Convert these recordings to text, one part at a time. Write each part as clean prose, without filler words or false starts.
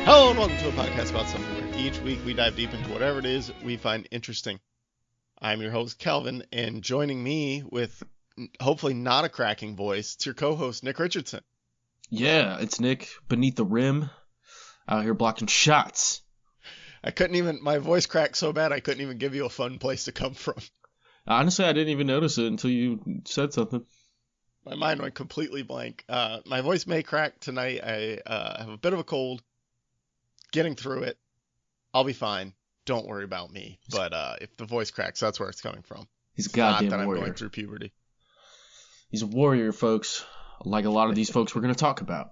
Hello and welcome to a podcast about something where each week we dive deep into whatever it is we find interesting. I'm your host, Kalvin, and joining me with hopefully not a cracking voice, it's your co-host, Nick Richardson. Yeah, it's Nick beneath the rim, out here blocking shots. My voice cracked so bad I couldn't even give you a fun place to come from. Honestly, I didn't even notice it until you said something. My mind went completely blank. My voice may crack tonight. I have a bit of a cold. Getting through it. I'll be fine. Don't worry about me. But if the voice cracks, that's where it's coming from. He's a goddamn warrior. I'm warrior. going through puberty. He's a warrior, folks. Like a lot of these folks we're going to talk about.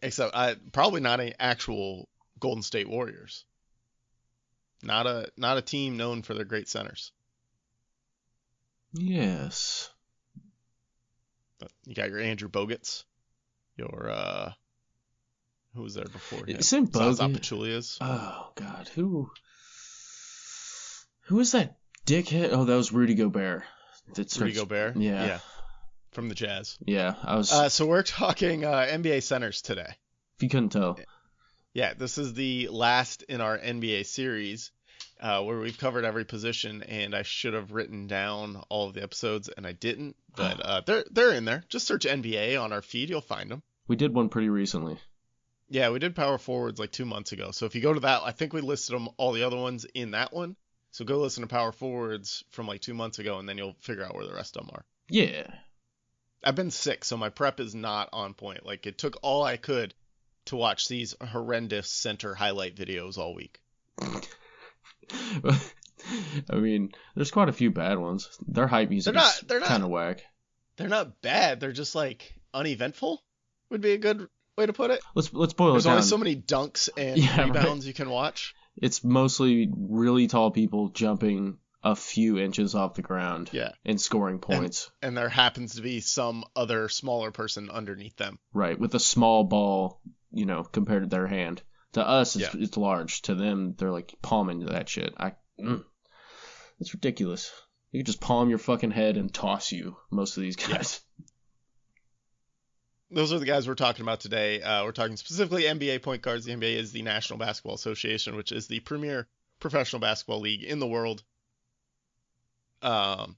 Except probably not an actual Golden State Warriors. Not a team known for their great centers. Yes. But you got your Andrew Bogut's, your who was there before him? Isn't Bogut? Pachulias. Oh God, who is that dickhead? Oh, that was Rudy Gobert. Rudy Gobert. Yeah. From the Jazz. Yeah, I was. So we're talking NBA centers today. If you couldn't tell. Yeah, this is the last in our NBA series, where we've covered every position, and I should have written down all of the episodes, and I didn't. But they're in there. Just search NBA on our feed, you'll find them. We did one pretty recently. Yeah, we did power forwards like 2 months ago. So if you go to that, I think we listed all the other ones in that one. So go listen to power forwards from like 2 months ago, and then you'll figure out where the rest of them are. Yeah. I've been sick, so my prep is not on point. Like, it took all I could to watch these horrendous center highlight videos all week. I mean, there's quite a few bad ones. Their hype music is kind of whack. They're not bad. They're just, like, uneventful would be a good way to put it. Let's boil it down. There's only so many dunks and rebounds you can watch. It's mostly really tall people jumping a few inches off the ground and scoring points. And there happens to be some other smaller person underneath them. Right, with a small ball, compared to their hand. To us, it's large. To them, they're like palming that shit. It's ridiculous. You could just palm your fucking head and toss you, most of these guys. Yeah. Those are the guys we're talking about today. We're talking specifically NBA point guards. The NBA is the National Basketball Association, which is the premier professional basketball league in the world. And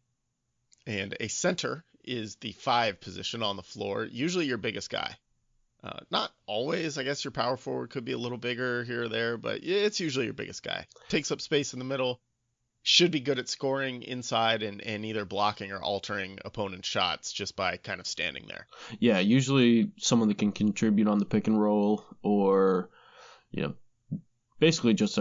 a center is the 5 position on the floor, usually your biggest guy. Not always. I guess your power forward could be a little bigger here or there, but it's usually your biggest guy. Takes up space in the middle. Should be good at scoring inside and either blocking or altering opponent shots just by kind of standing there. Yeah, usually someone that can contribute on the pick and roll or, basically just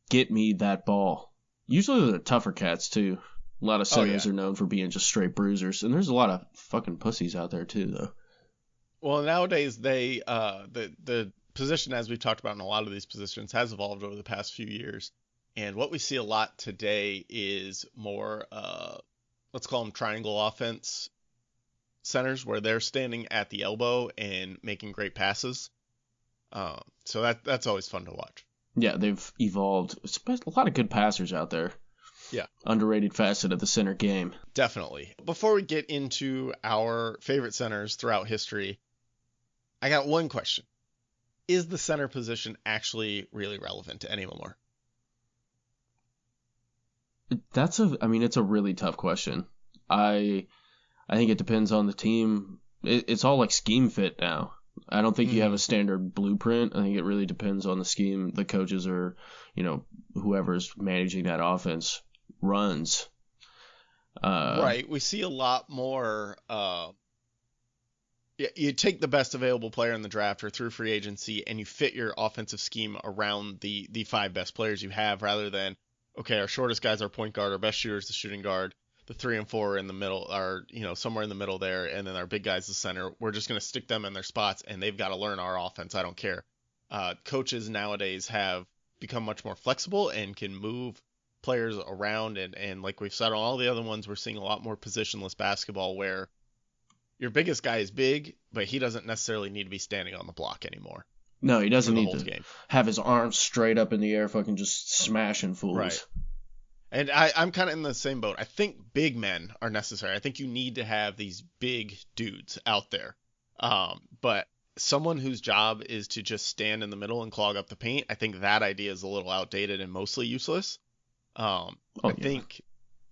get me that ball. Usually they're tougher cats, too. A lot of centers are known for being just straight bruisers, and there's a lot of fucking pussies out there, too, though. Well, nowadays, the position, as we've talked about in a lot of these positions, has evolved over the past few years. And what we see a lot today is more, let's call them triangle offense centers, where they're standing at the elbow and making great passes. So that's always fun to watch. Yeah, they've evolved. A lot of good passers out there. Yeah. Underrated facet of the center game. Definitely. Before we get into our favorite centers throughout history, I got one question. Is the center position actually really relevant anymore? It's a really tough question. I think it depends on the team. It's all like scheme fit now. I don't think you have a standard blueprint. I think it really depends on the scheme the coaches or, whoever's managing that offense runs. Right. We see a lot more. You take the best available player in the draft or through free agency, and you fit your offensive scheme around the 5 best players you have, rather than, okay, our shortest guys are point guard, our best shooter is the shooting guard, the 3 and 4 in the middle are, somewhere in the middle there, and then our big guys the center. We're just going to stick them in their spots, and they've got to learn our offense. I don't care. Coaches nowadays have become much more flexible and can move players around, and like we've said on all the other ones, we're seeing a lot more positionless basketball where your biggest guy is big, but he doesn't necessarily need to be standing on the block anymore. No, he doesn't need to have his arms straight up in the air, fucking just smashing fools. Right. And I'm kind of in the same boat. I think big men are necessary. I think you need to have these big dudes out there. But someone whose job is to just stand in the middle and clog up the paint, I think that idea is a little outdated and mostly useless. I think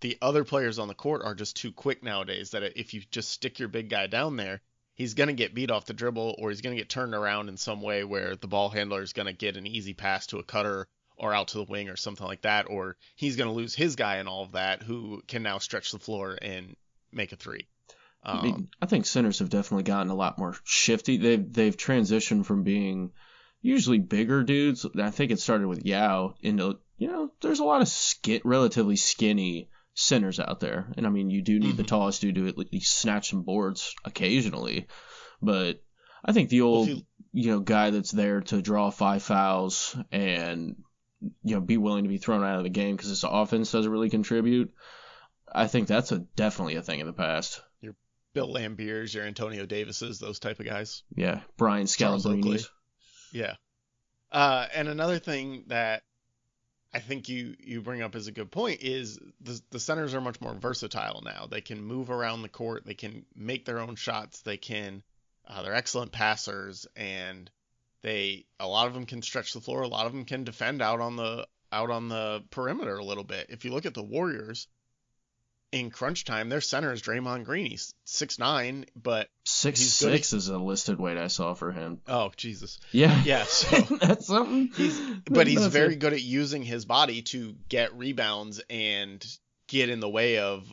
the other players on the court are just too quick nowadays that if you just stick your big guy down there, he's going to get beat off the dribble, or he's going to get turned around in some way where the ball handler is going to get an easy pass to a cutter or out to the wing or something like that, or he's going to lose his guy and all of that, who can now stretch the floor and make a three. I mean, I think centers have definitely gotten a lot more shifty. They've transitioned from being usually bigger dudes. I think it started with Yao into, there's a lot of relatively skinny centers out there. And I mean, you do need the tallest dude to at least snatch some boards occasionally. But I think the old, guy that's there to draw 5 fouls and, be willing to be thrown out of the game because his offense doesn't really contribute, I think that's definitely a thing in the past. Your Bill Lambiers, your Antonio Davises, those type of guys. Yeah, Brian Scalabrini's. Yeah. And another thing that I think you bring up as a good point is the centers are much more versatile now. They can move around the court. They can make their own shots. They're excellent passers, and a lot of them can stretch the floor. A lot of them can defend out on the perimeter a little bit. If you look at the Warriors, in crunch time, their center is Draymond Green. He's 6'9", but 6'6" is a listed weight I saw for him. Oh, Jesus. Yeah. Yeah, so that's something. He's very good at using his body to get rebounds and get in the way of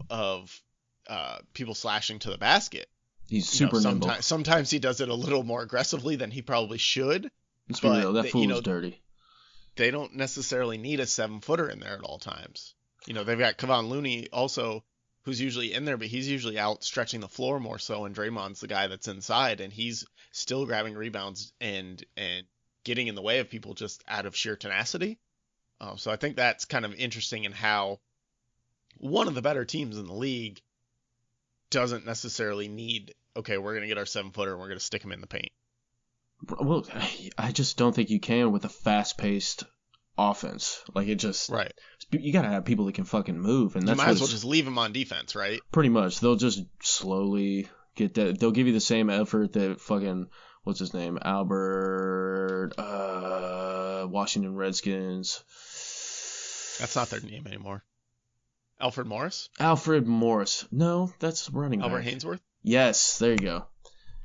people slashing to the basket. He's super nimble. Sometimes he does it a little more aggressively than he probably should. Let's be real, that fool is dirty. They don't necessarily need a 7-footer in there at all times. They've got Kalvin Looney also, who's usually in there, but he's usually out stretching the floor more so, and Draymond's the guy that's inside, and he's still grabbing rebounds and getting in the way of people just out of sheer tenacity. So I think that's kind of interesting in how one of the better teams in the league doesn't necessarily need, okay, we're going to get our 7-footer and we're going to stick him in the paint. Well, I just don't think you can with a fast-paced offense. Like, it just... Right. You gotta have people that can fucking move, and that's you might as well just leave him on defense, right? Pretty much. They'll just slowly get that. They'll give you the same effort that fucking, what's his name? Washington Redskins. That's not their name anymore. Alfred Morris? Alfred Morris. No, that's running back. Albert Hainsworth? Yes, there you go.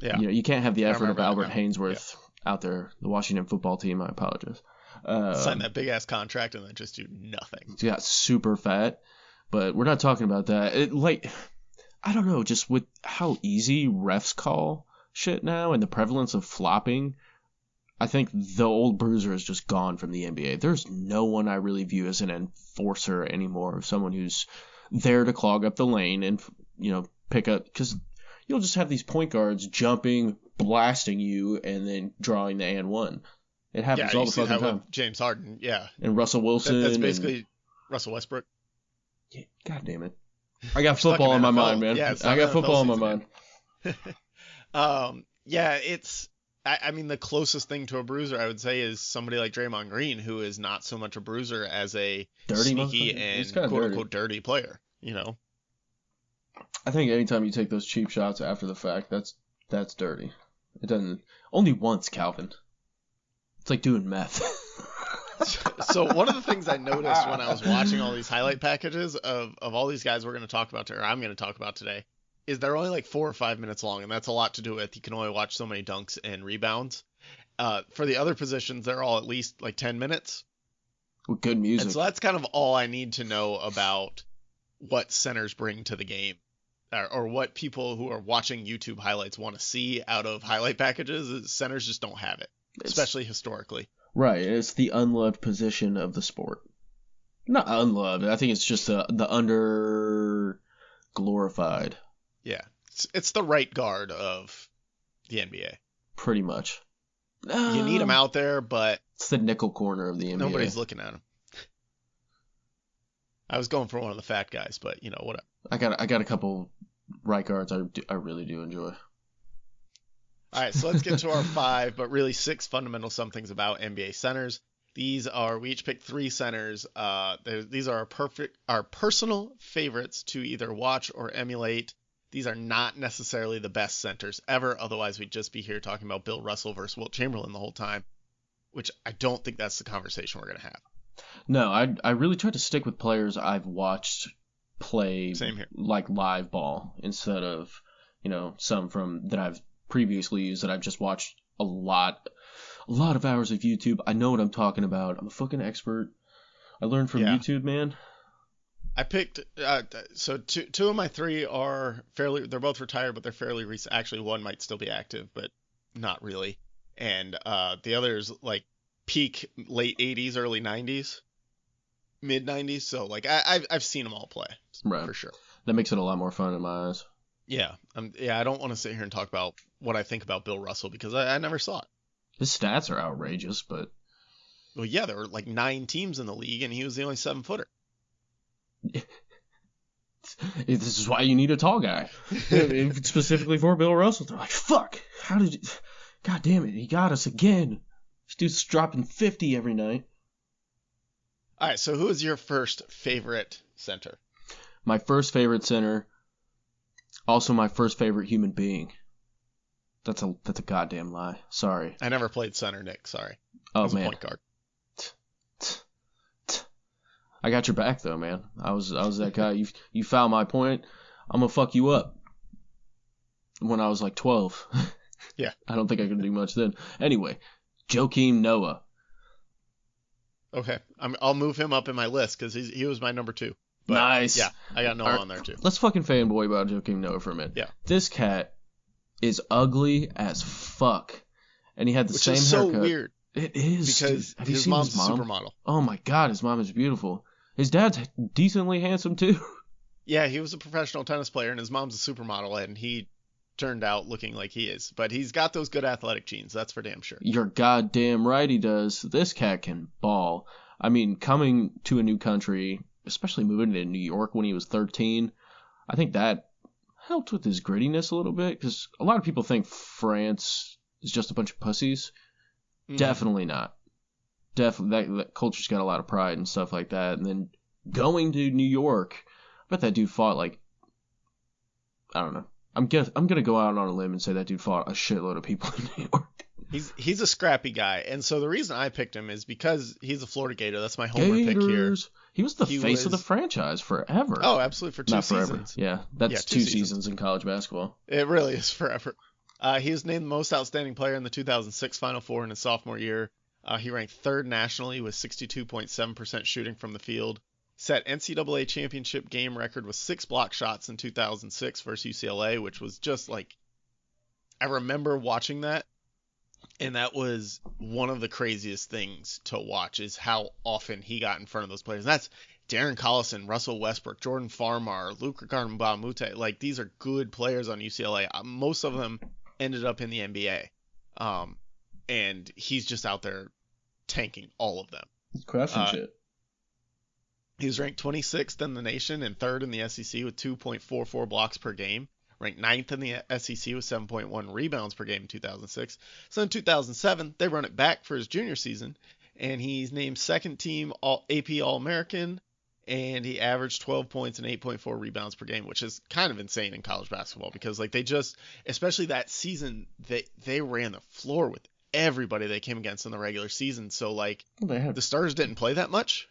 Yeah. You can't have the effort of Albert Hainsworth out there. The Washington football team, I apologize. Sign that big ass contract and then just do nothing. He got super fat, but we're not talking about that. I don't know, just with how easy refs call shit now and the prevalence of flopping, I think the old bruiser is just gone from the NBA. There's no one I really view as an enforcer anymore, someone who's there to clog up the lane and pick up, because you'll just have these point guards jumping, blasting you, and then drawing the and one. It happens all the fucking time. James Harden, yeah. And Russell Wilson. That's basically Russell Westbrook. Yeah, God damn it. I got football on my mind, man. Yeah, I got football on my mind. Yeah, I mean, the closest thing to a bruiser, I would say, is somebody like Draymond Green, who is not so much a bruiser as a dirty sneaky and quote-unquote dirty player, I think anytime you take those cheap shots after the fact, that's dirty. It doesn't... Only once, Kalvin. It's like doing meth. So one of the things I noticed when I was watching all these highlight packages of all these guys we're going to talk about, or I'm going to talk about today, is they're only like 4 or 5 minutes long, and that's a lot to do with. You can only watch so many dunks and rebounds. For the other positions, they're all at least like 10 minutes. With good music. And so that's kind of all I need to know about what centers bring to the game, or what people who are watching YouTube highlights want to see out of highlight packages. Centers just don't have it. Especially historically. Right. It's the unloved position of the sport. Not unloved. I think it's just the under glorified. Yeah. It's the right guard of the NBA. Pretty much. You need him out there, but... It's the nickel corner of the NBA. Nobody's looking at him. I was going for one of the fat guys, but, whatever. I got a couple right guards I really do enjoy. All right, so let's get to our 5, but really 6 fundamental somethings about NBA centers. We each picked 3 centers. These are our personal favorites to either watch or emulate. these are not necessarily the best centers ever. Otherwise, we'd just be here talking about Bill Russell versus Wilt Chamberlain the whole time, which I don't think that's the conversation we're going to have. No, I really tried to stick with players I've watched play Same here. like live ball instead of, some from that I've previously used that I've just watched a lot of hours of YouTube. I know what I'm talking about. I'm a fucking expert. I learned from YouTube, man. I picked so two of my three are they're both retired, but they're fairly recent. Actually, one might still be active, but not really. And the other is like peak late 80s, early 90s, mid 90s. So like I've seen them all play, right, for sure. That makes it a lot more fun in my eyes. Yeah, I don't want to sit here and talk about what I think about Bill Russell because I never saw it. His stats are outrageous, but well, yeah, there were like 9 teams in the league, and he was the only 7-footer. This is why you need a tall guy. Specifically for Bill Russell. They're like, fuck, God damn it, he got us again. This dude's dropping 50 every night. All right, so who is your first favorite center? My first favorite center, also my first favorite human being. That's a goddamn lie. Sorry. I never played center, Nick. Sorry. Oh, I was man. a point guard. I got your back though, man. I was that guy. You foul my point, I'm gonna fuck you up. When I was like 12. Yeah. I don't think I could do much then. Anyway, Joakim Noah. Okay, I'll move him up in my list because he was my number 2. But nice. Yeah, I got Noah on there too. Let's fucking fanboy about Joakim Noah for a minute. Yeah. This cat is ugly as fuck, and he had the same haircut. Which is so weird. It is, because his mom's a supermodel. Oh my god, his mom is beautiful. His dad's decently handsome too. Yeah, he was a professional tennis player, and his mom's a supermodel, and he turned out looking like he is. But he's got those good athletic genes, that's for damn sure. You're goddamn right he does. This cat can ball. I mean, coming to a new country, especially moving to New York when he was 13, I think that helped with his grittiness a little bit, because a lot of people think France is just a bunch of pussies. Mm-hmm. Definitely not. Definitely, that culture's got a lot of pride and stuff like that. And then going to New York, I bet that dude fought like, I don't know. I'm gonna go out on a limb and say that dude fought a shitload of people in New York. He's a scrappy guy, and so the reason I picked him is because he's a Florida Gator. That's my homer pick here. He was the face of the franchise forever. Oh, absolutely, for 2 Not seasons. Forever. Yeah, that's 2 seasons in college basketball. It really is forever. He was named the most outstanding player in the 2006 Final Four in his sophomore year. He ranked 3rd nationally with 62.7% shooting from the field. Set NCAA championship game record with 6 block shots in 2006 versus UCLA, which was just like, I remember watching that, and that was one of the craziest things to watch is how often he got in front of those players. And that's Darren Collison, Russell Westbrook, Jordan Farmar, Luka Garmbamute. Like, these are good players on UCLA. Most of them ended up in the NBA. And he's just out there tanking all of them. He's crushing shit. He was ranked 26th in the nation and 3rd in the SEC with 2.44 blocks per game. Ranked 9th in the SEC with 7.1 rebounds per game in 2006. So in 2007, they run it back for his junior season, and he's named 2nd team AP All-American, and he averaged 12 points and 8.4 rebounds per game, which is kind of insane in college basketball because like they just, especially that season, they ran the floor with everybody they came against in the regular season. So like the starters didn't play that much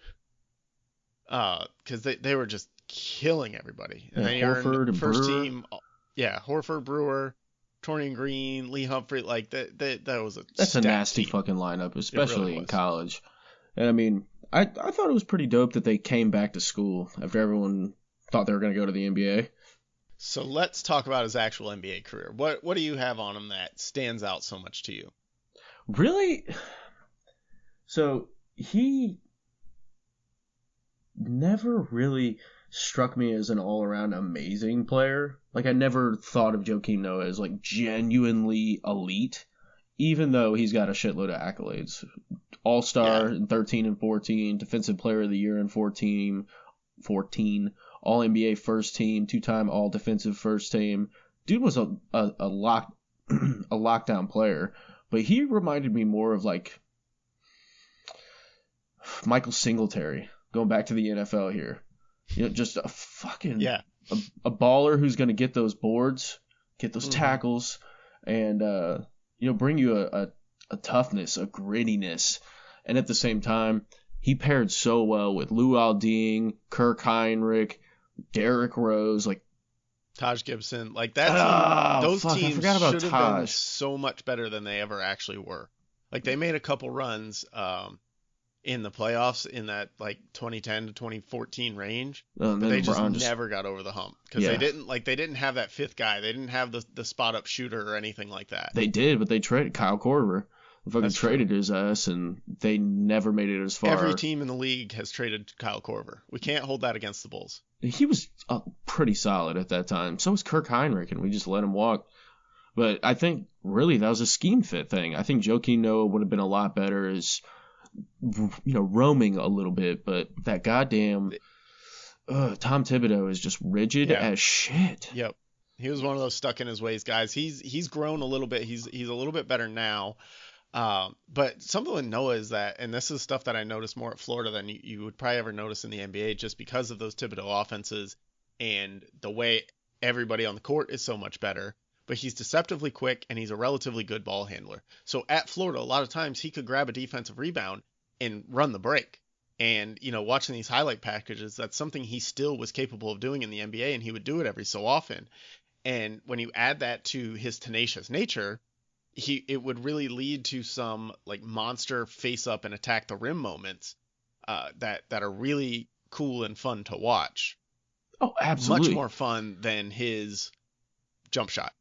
because they were just killing everybody. And they earned first team. Yeah, Horford, Brewer, Torian Green, Lee Humphrey, like that was that's a nasty team. Fucking lineup, especially really in college. And I mean, I thought it was pretty dope that they came back to school after everyone thought they were going to go to the NBA. So let's talk about his actual NBA career. What do you have on him that stands out so much to you? Really? So he never really struck me as an all-around amazing player. Like, I never thought of Joakim Noah as, like, genuinely elite, even though he's got a shitload of accolades. All-Star in 13 and 14, Defensive Player of the Year in 14, All-NBA First Team, 2-time All-Defensive First Team. Dude was a lockdown player, but he reminded me more of, like, Michael Singletary, going back to the NFL here. You know, just a fucking a baller who's going to get those boards, get those Mm-hmm. tackles, and bring you a toughness, a grittiness, and at the same time, he paired so well with Luol Deng, Kirk Heinrich, Derrick Rose, like Taj Gibson, like that team, those I teams forgot about should have been Taj. so much better than they ever actually were. Like they made a couple runs in the playoffs in that like 2010 to 2014 range, And but then they just LeBron never got over the hump because Yeah. they didn't have that fifth guy. They didn't have the spot up shooter or anything like that. They did, but they traded Kyle Korver. They fucking That's true. traded his ass, and they never made it as far. Every team in the league has traded Kyle Korver. We can't hold that against the Bulls. He was pretty solid at that time. So was Kirk Heinrich, and we just let him walk. But I think really that was a scheme fit thing. I think Joakim Noah would have been a lot better as roaming a little bit, but that goddamn Tom Thibodeau is just rigid as shit. Yep. He was one of those stuck in his ways guys. He's grown a little bit. He's a little bit better now. But something with Noah is that, and this is stuff that I noticed more at Florida than you would probably ever notice in the NBA, just because of those Thibodeau offenses and the way everybody on the court is so much better. But he's deceptively quick and he's a relatively good ball handler. So at Florida, a lot of times he could grab a defensive rebound and run the break. And, watching these highlight packages, that's something he still was capable of doing in the NBA, and he would do it every so often. And when you add that to his tenacious nature, it would really lead to some like monster face up and attack the rim moments that are really cool and fun to watch. Oh, absolutely. Much more fun than his jump shot.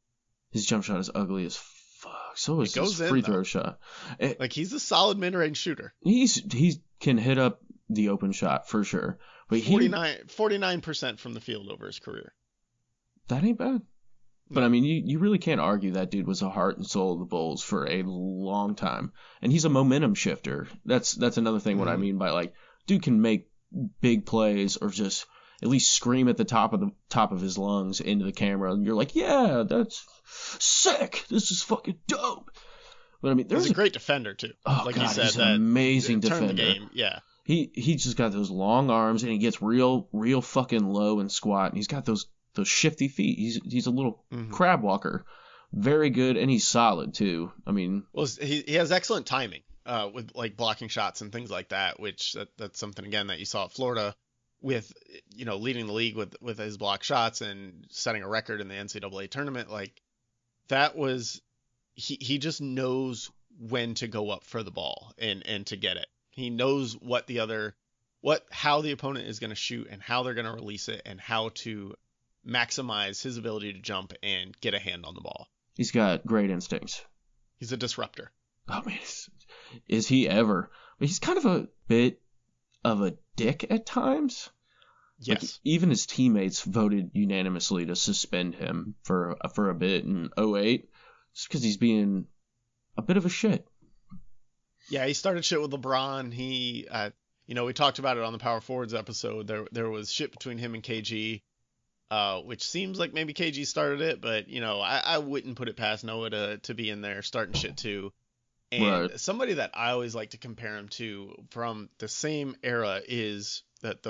His jump shot is ugly as fuck. So is his free throw shot. Like he's a solid mid-range shooter. He can hit up the open shot for sure. But 49% from the field over his career. That ain't bad. But I mean, you really can't argue that dude was the heart and soul of the Bulls for a long time, and he's a momentum shifter. That's another thing. What I mean by like, dude can make big plays or just at least scream at the top of his lungs into the camera, and you're like, yeah, that's sick. This is fucking dope. But I mean, he's a great defender too. Oh like God, you said, he's an amazing defender. The game. Yeah. He just got those long arms, and he gets real fucking low and squat, and he's got those shifty feet. He's a little crab walker. Very good, and he's solid too. I mean, well, he has excellent timing with like blocking shots and things like that, which that's something again that you saw at Florida with leading the league with his block shots and setting a record in the NCAA tournament. Like that was he just knows when to go up for the ball and to get it. He knows how the opponent is going to shoot and how they're going to release it and how to maximize his ability to jump and get a hand on the ball. He's got great instincts. He's a disruptor. Oh man, is he ever? But he's kind of a bit of a dick at times. Yes. Like, even his teammates voted unanimously to suspend him for a bit in 2008 just because he's being a bit of a shit. Yeah, he started shit with LeBron. He, we talked about it on the Power Forwards episode. There was shit between him and KG. Which seems like maybe KG started it, but I wouldn't put it past Noah to be in there starting shit too. And somebody that I always like to compare him to from the same era is that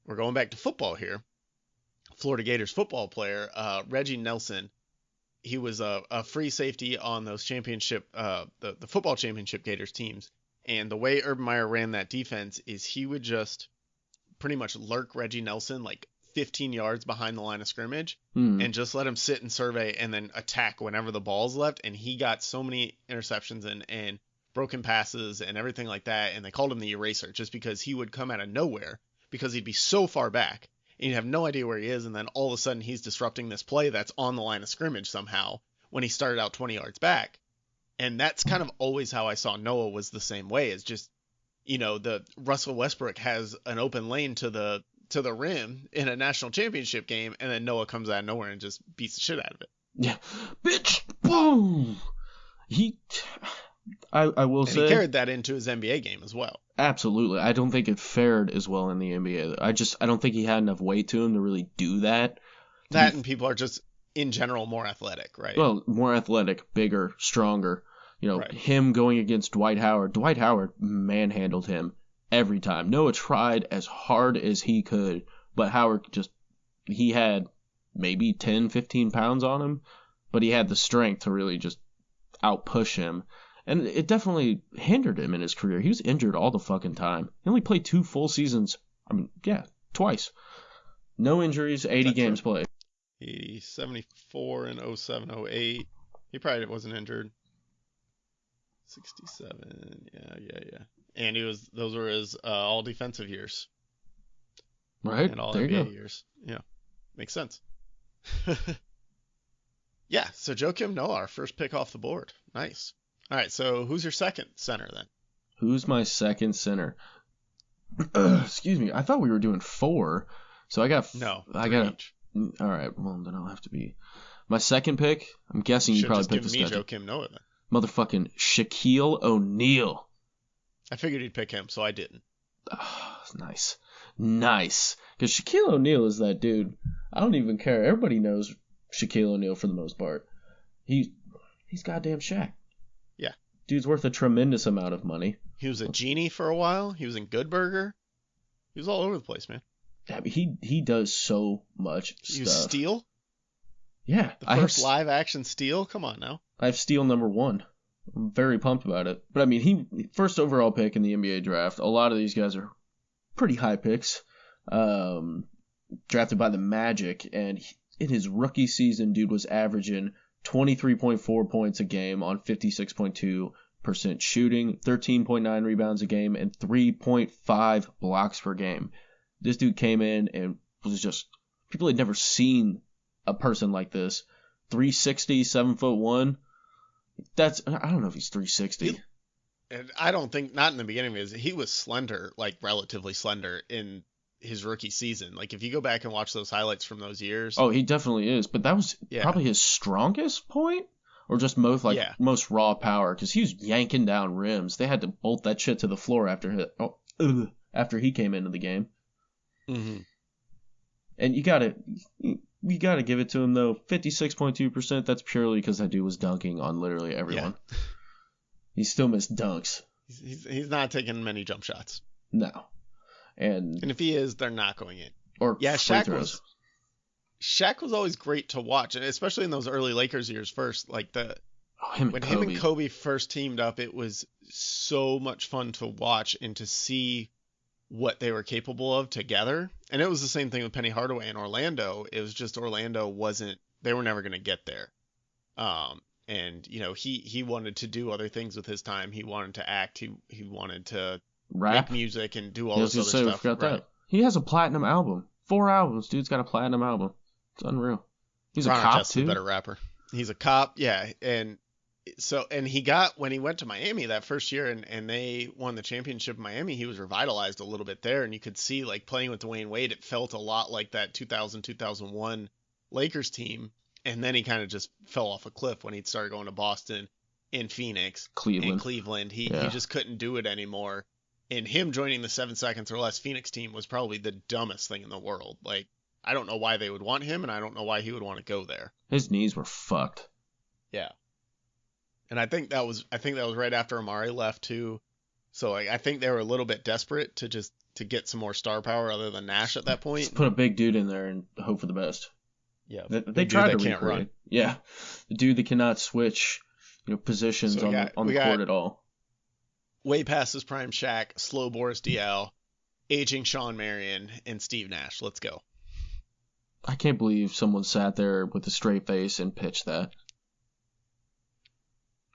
we're going back to football here. Florida Gators football player, Reggie Nelson. He was a free safety on those championship, the football championship Gators teams. And the way Urban Meyer ran that defense is he would just pretty much lurk Reggie Nelson like 15 yards behind the line of scrimmage and just let him sit and survey and then attack whenever the ball's left. And he got so many interceptions and broken passes and everything like that. And they called him the eraser just because he would come out of nowhere because he'd be so far back and you'd have no idea where he is. And then all of a sudden he's disrupting this play that's on the line of scrimmage somehow when he started out 20 yards back. And that's kind of always how I saw Noah was the same way. It's just, the Russell Westbrook has an open lane to the rim in a national championship game, and then Noah comes out of nowhere and just beats the shit out of it. Yeah, bitch, boom. I will say he carried that into his NBA game as well. Absolutely, I don't think it fared as well in the NBA. I don't think he had enough weight to him to really do that. And people are just in general more athletic, right? Well, more athletic, bigger, stronger. Him going against Dwight Howard. Dwight Howard manhandled him every time. Noah tried as hard as he could, but Howard just he had maybe 10, 15 pounds on him, but he had the strength to really just outpush him. And it definitely hindered him in his career. He was injured all the fucking time. He only played 2 full seasons. I mean, yeah, twice. No injuries, 80 games played. He 74 in 07, 08. He probably wasn't injured. 67. Yeah. And those were his all defensive years. Right. And all there NBA years. Yeah. Makes sense. Yeah, so Joakim Noah, our first pick off the board. Nice. All right, so who's your second center then? Who's my second center? Excuse me. I thought we were doing 4. So I got each. All right. Well, then I'll have to be my second pick. I'm guessing you probably picked this guy. Joakim Noah then. Motherfucking Shaquille O'Neal. I figured you'd pick him, so I didn't. Oh, nice. Because Shaquille O'Neal is that dude. I don't even care. Everybody knows Shaquille O'Neal for the most part. He's goddamn Shaq. Yeah. Dude's worth a tremendous amount of money. He was a genie for a while. He was in Good Burger. He was all over the place, man. I mean, he does so much stuff. You Steel? Yeah. The first live action Steel? Come on now. I have Steel number 1. I'm very pumped about it. But I mean, he first overall pick in the NBA draft. A lot of these guys are pretty high picks. Drafted by the Magic, and in his rookie season, dude was averaging 23.4 points a game on 56.2% shooting, 13.9 rebounds a game, and 3.5 blocks per game. This dude came in and was just, people had never seen a person like this. 360, 7'1". I don't know if he's 360. And I don't think, not in the beginning of he was slender, like relatively slender in his rookie season. Like if you go back and watch those highlights from those years. Oh, he definitely is. But that was probably his strongest point, or just most raw power, because he was yanking down rims. They had to bolt that shit to the floor after he came into the game. Mm-hmm. And you gotta give it to him though. 56.2%. That's purely because that dude was dunking on literally everyone. Yeah. He still missed dunks. He's not taking many jump shots. No. And if he is, they're not going in. Or Shaq was always great to watch, and especially in those early Lakers years first. Like him and Kobe first teamed up, it was so much fun to watch and to see what they were capable of together. And it was the same thing with Penny Hardaway in Orlando. It was just they were never going to get there. And he wanted to do other things with his time. He wanted to act. He wanted to rap, make music, and do all this other stuff. That. He has a platinum album. 4 albums. Dude's got a platinum album. It's unreal. He's a cop too. A better rapper. He's a cop. Yeah. And he got, when he went to Miami that first year and they won the championship in Miami, he was revitalized a little bit there. And you could see, like, playing with Dwayne Wade, it felt a lot like that 2000-2001 Lakers team. And then he kind of just fell off a cliff when he started going to Boston, in Phoenix, Cleveland. He just couldn't do it anymore. And him joining the 7 seconds or less Phoenix team was probably the dumbest thing in the world. Like, I don't know why they would want him, and I don't know why he would want to go there. His knees were fucked. Yeah. And I think that was right after Amari left too. So I think they were a little bit desperate to get some more star power other than Nash at that point. Just put a big dude in there and hope for the best. Yeah, they tried to recreate. Run. Yeah, the dude that cannot switch, positions on the court at all. Way past his prime Shaq, slow Boris DL, aging Sean Marion, and Steve Nash. Let's go. I can't believe someone sat there with a straight face and pitched that.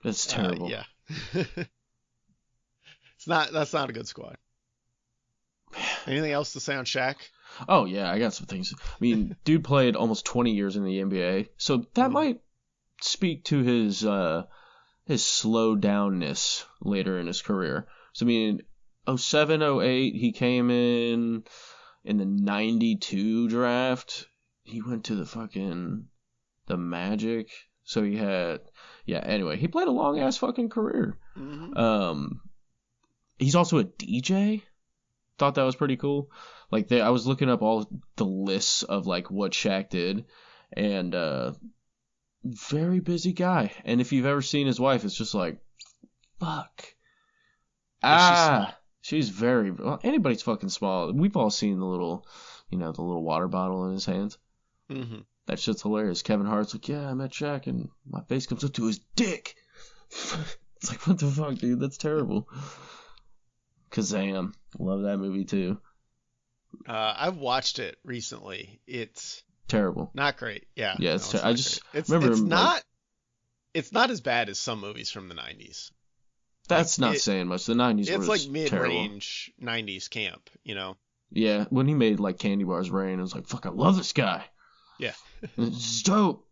That's terrible. Yeah. That's not a good squad. Anything else to say on Shaq? Oh, yeah, I got some things. I mean, dude played almost 20 years in the NBA, so that might speak to his slow downness later in his career. So, I mean, 07, 08, he came in the 92 draft. He went to the Magic. So he had, anyway, he played a long-ass fucking career. Mm-hmm. He's also a DJ. Thought that was pretty cool. Like, I was looking up all the lists of, like, what Shaq did, and very busy guy. And if you've ever seen his wife, it's just like, fuck. She's very, anybody's fucking small. We've all seen the the little water bottle in his hands. Mm-hmm. That shit's hilarious. Kevin Hart's like, yeah, I met Shaq, and my face comes up to his dick. It's like, what the fuck, dude? That's terrible. Kazam. Love that movie, too. I've watched it recently. It's terrible. Not great. Yeah. Yeah, I just remember it's not as bad as some movies from the 90s. That's not saying much. The 90s it's was like mid-range terrible. 90s camp, Yeah, when he made like Candy Bars Rain, I was like, fuck, I love this guy. Yeah. It's dope.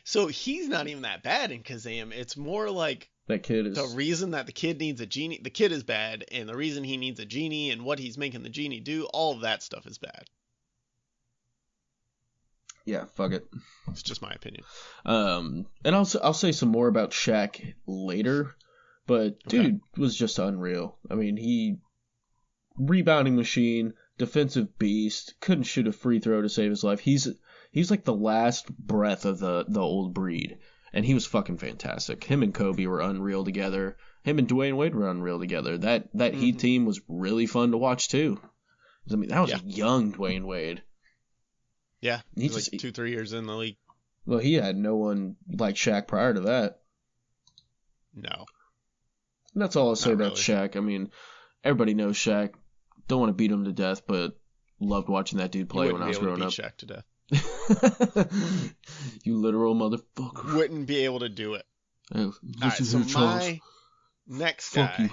So he's not even that bad in Kazam. It's more like that kid is the reason that the kid needs a genie. The kid is bad, and the reason he needs a genie and what he's making the genie do, all of that stuff is bad. Yeah, fuck it. It's just my opinion. And I'll say some more about Shaq later, but dude was just unreal. I mean, he rebounding machine, defensive beast, couldn't shoot a free throw to save his life. He's like the last breath of the old breed, and he was fucking fantastic. Him and Kobe were unreal together. Him and Dwayne Wade were unreal together. That Heat team was really fun to watch too. I mean, that was a young Dwayne Wade. Yeah, he's like 2-3 years in the league. Well, he had no one like Shaq prior to that. No. And that's all I'll say about Shaq. I mean, everybody knows Shaq. Don't want to beat him to death, but loved watching that dude play when I was growing up. Shaq to death. You literal motherfucker. Wouldn't be able to do it. Hey, Alright, so my next guy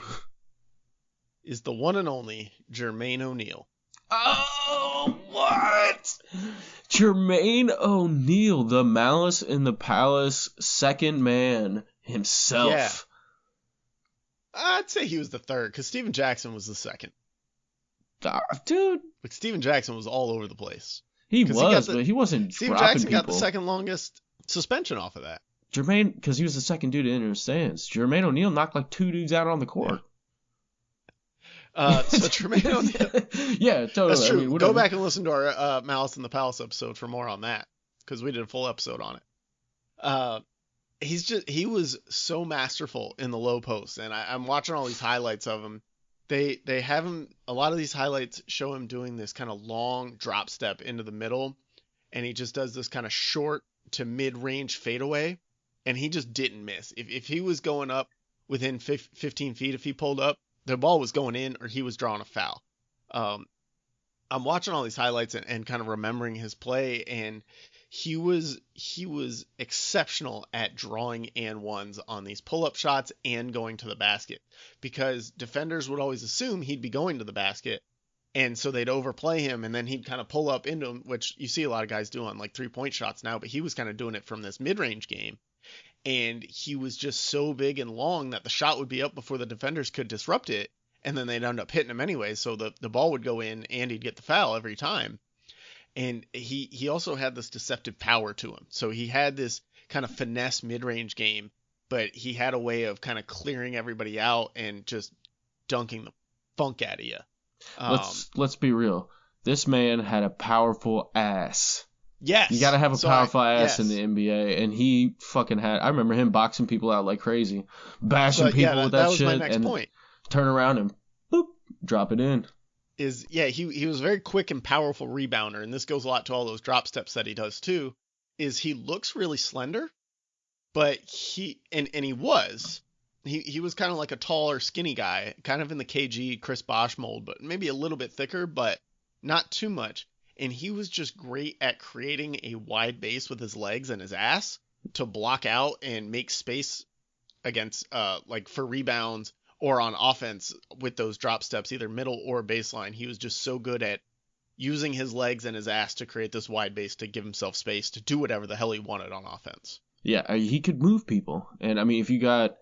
is the one and only Jermaine O'Neal. Oh, what? Jermaine O'Neal, the Malice in the Palace second man himself. Yeah. I'd say he was the third, because Steven Jackson was the second. Dude. But Steven Jackson was all over the place. He was, but he wasn't Steven dropping Jackson people. got the second longest suspension off of that. Jermaine, because he was the second dude to enter the stands. Jermaine O'Neal knocked like 2 dudes out on the court. So Jermaine O'Neal. Yeah, totally. That's true. I mean, go back and listen to our Malice in the Palace episode for more on that, because we did a full episode on it. He was so masterful in the low post, and I'm watching all these highlights of him. They have him. A lot of these highlights show him doing this kind of long drop step into the middle, and he just does this kind of short to mid-range fadeaway, and he just didn't miss. If he was going up within 15 feet, if he pulled up, the ball was going in or he was drawing a foul. I'm watching all these highlights and kind of remembering his play, and he was exceptional at drawing and ones on these pull-up shots and going to the basket, because defenders would always assume he'd be going to the basket, and so they'd overplay him, and then he'd kind of pull up into him, which you see a lot of guys do on like 3-point shots now, but he was kind of doing it from this mid-range game. And he was just so big and long that the shot would be up before the defenders could disrupt it, and then they'd end up hitting him anyway, so the ball would go in and he'd get the foul every time. And he also had this deceptive power to him. So he had this kind of finesse mid-range game, but he had a way of kind of clearing everybody out and just dunking the funk out of you. Let's be real. This man had a powerful ass. Yes. You got to have a powerful ass in the NBA, and he fucking had. I remember him boxing people out like crazy, bashing people with that shit, was my next and point. Turn around and boop, drop it in. He was a very quick and powerful rebounder, and this goes a lot to all those drop steps that he does too. He looks really slender, but he was kind of like a taller, skinny guy, kind of in the KG Chris Bosh mold, but maybe a little bit thicker, but not too much. And he was just great at creating a wide base with his legs and his ass to block out and make space against, like for rebounds or on offense with those drop steps, either middle or baseline. He was just so good at using his legs and his ass to create this wide base to give himself space to do whatever the hell he wanted on offense. Yeah, he could move people. And I mean, if you got,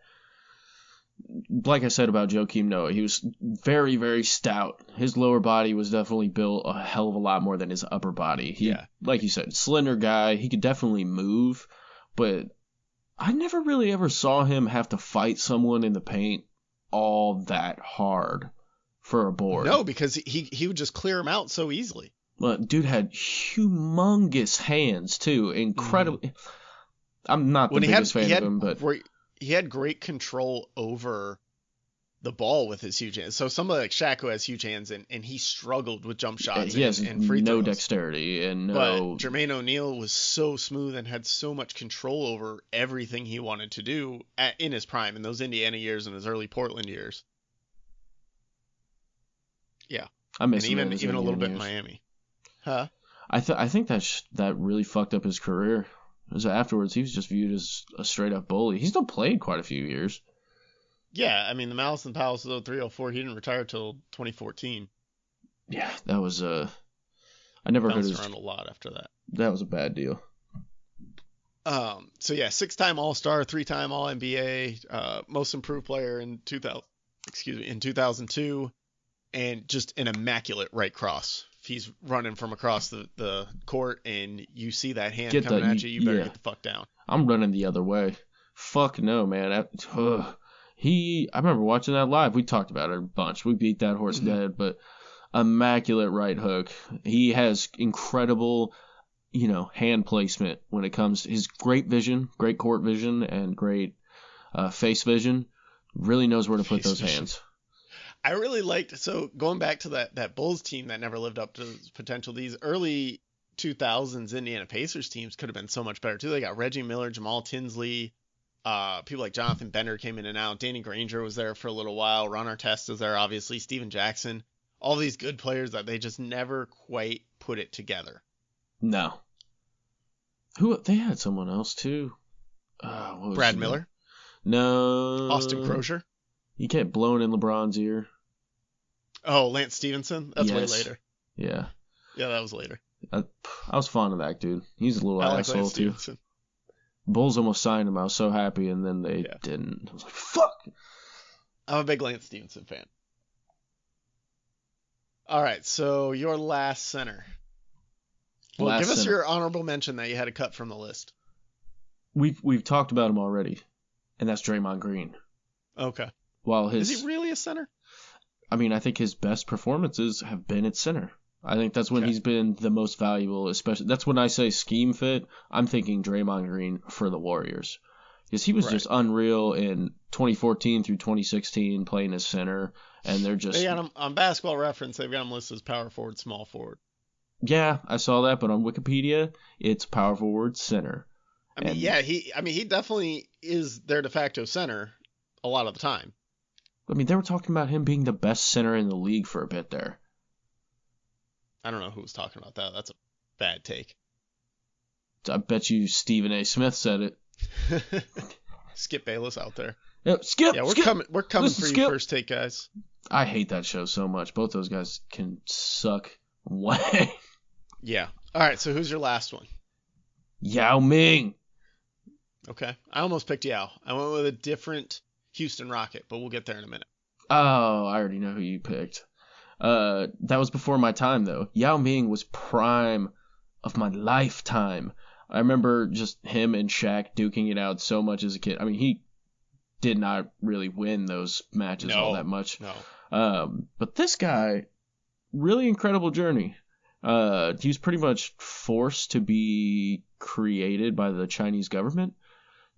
like I said about Joakim Noah, he was very, very stout. His lower body was definitely built a hell of a lot more than his upper body. Like you said, slender guy. He could definitely move, but I never really ever saw him have to fight someone in the paint all that hard for a board. No, because he would just clear him out so easily. Well, dude had humongous hands too. Incredible. I'm not the biggest fan of him, but he had great control over the ball with his huge hands. So somebody like Shaq who has huge hands and he struggled with jump shots He has and free no throws. dexterity and But no. Jermaine O'Neal was so smooth and had so much control over everything he wanted to do in his prime, in those Indiana years and his early Portland years. Yeah. I miss And him in his even a little Indiana bit in years. Miami. Huh? I think that really fucked up his career. Because afterwards, he was just viewed as a straight up bully. He still played quite a few years. Yeah, I mean, the Malice and Palace of 03-04, he didn't retire till 2014. Yeah, that was I never heard Bounced around a lot after that. That was a bad deal. So yeah, 6-time All-Star, 3-time All-NBA, Most Improved Player in 2002, and just an immaculate right cross. If he's running from across the court and you see that hand coming at you, you better get the fuck down. I'm running the other way. Fuck no, man. I remember watching that live. We talked about it a bunch. We beat that horse dead, but immaculate right hook. He has incredible, hand placement when it comes to his great vision, great court vision, and great face vision. Really knows where to put those hands. I really liked, so going back to that Bulls team that never lived up to its potential, these early 2000s Indiana Pacers teams could have been so much better too. They got Reggie Miller, Jamal Tinsley, people like Jonathan Bender came in and out. Danny Granger was there for a little while. Ron Artest was there, obviously. Steven Jackson. All these good players that they just never quite put it together. No. They had someone else too. Brad Miller? No. Austin Crozier? You kept blowing in LeBron's ear. Oh, Lance Stevenson? That's way later. Yeah. Yeah, that was later. I was fond of that dude. He's a little asshole Lance too. Stevenson. Bulls almost signed him. I was so happy, and then they didn't. I was like, fuck. I'm a big Lance Stevenson fan. All right, so your last center. Well, give us your honorable mention that you had to cut from the list. We've talked about him already, and that's Draymond Green. Okay. Is he really a center? I mean, I think his best performances have been at center. I think that's when he's been the most valuable, especially. That's when I say scheme fit. I'm thinking Draymond Green for the Warriors. Because he was just unreal in 2014 through 2016 playing as center, and they're just... They got him, on Basketball Reference, they've got him listed as power forward, small forward. Yeah, I saw that, but on Wikipedia, it's power forward, center. He definitely is their de facto center a lot of the time. I mean, they were talking about him being the best center in the league for a bit there. I don't know who was talking about that. That's a bad take. I bet you Stephen A. Smith said it. Skip Bayless out there. Yeah, Skip. Yeah, we're coming Listen, for Skip. you, First Take guys. I hate that show so much. Both those guys can suck way. Yeah. All right. So who's your last one? Yao Ming. Okay. I almost picked Yao. I went with a different Houston Rocket, but we'll get there in a minute. Oh, I already know who you picked. That was before my time though. Yao Ming was prime of my lifetime. I remember just him and Shaq duking it out so much as a kid. I mean, he did not really win those matches all that much. No. But this guy, really incredible journey. He was pretty much forced to be created by the Chinese government.